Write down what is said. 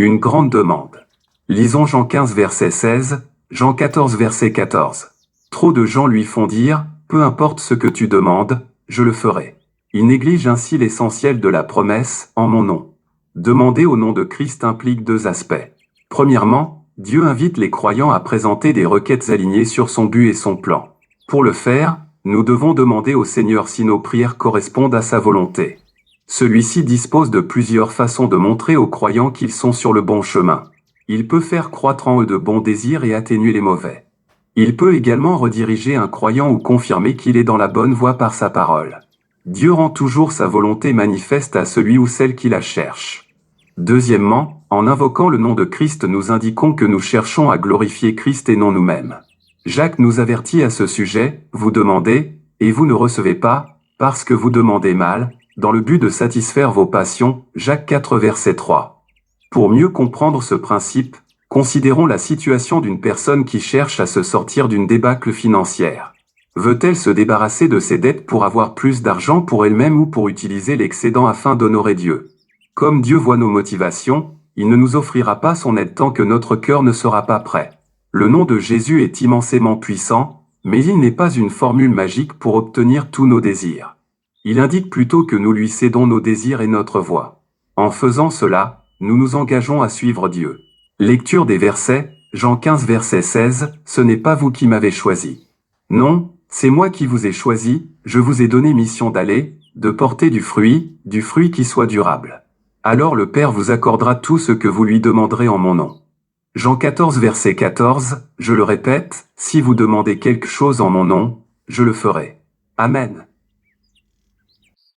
Une grande demande. Lisons Jean 15 verset 16, Jean 14 verset 14. Trop de gens lui font dire, peu importe ce que tu demandes, je le ferai. Ils négligent ainsi l'essentiel de la promesse, en mon nom. Demander au nom de Christ implique deux aspects. Premièrement, Dieu invite les croyants à présenter des requêtes alignées sur son but et son plan. Pour le faire, nous devons demander au Seigneur si nos prières correspondent à sa volonté. Celui-ci dispose de plusieurs façons de montrer aux croyants qu'ils sont sur le bon chemin. Il peut faire croître en eux de bons désirs et atténuer les mauvais. Il peut également rediriger un croyant ou confirmer qu'il est dans la bonne voie par sa parole. Dieu rend toujours sa volonté manifeste à celui ou celle qui la cherche. Deuxièmement, en invoquant le nom de Christ, nous indiquons que nous cherchons à glorifier Christ et non nous-mêmes. Jacques nous avertit à ce sujet, vous demandez, et vous ne recevez pas, parce que vous demandez mal, dans le but de satisfaire vos passions, Jacques 4 verset 3. Pour mieux comprendre ce principe, considérons la situation d'une personne qui cherche à se sortir d'une débâcle financière. Veut-elle se débarrasser de ses dettes pour avoir plus d'argent pour elle-même ou pour utiliser l'excédent afin d'honorer Dieu? Comme Dieu voit nos motivations, il ne nous offrira pas son aide tant que notre cœur ne sera pas prêt. Le nom de Jésus est immensément puissant, mais il n'est pas une formule magique pour obtenir tous nos désirs. Il indique plutôt que nous lui cédons nos désirs et notre voie. En faisant cela, nous nous engageons à suivre Dieu. Lecture des versets, Jean 15 verset 16, ce n'est pas vous qui m'avez choisi. Non, c'est moi qui vous ai choisi, je vous ai donné mission d'aller, de porter du fruit qui soit durable. Alors le Père vous accordera tout ce que vous lui demanderez en mon nom. Jean 14 verset 14, je le répète, si vous demandez quelque chose en mon nom, je le ferai. Amen.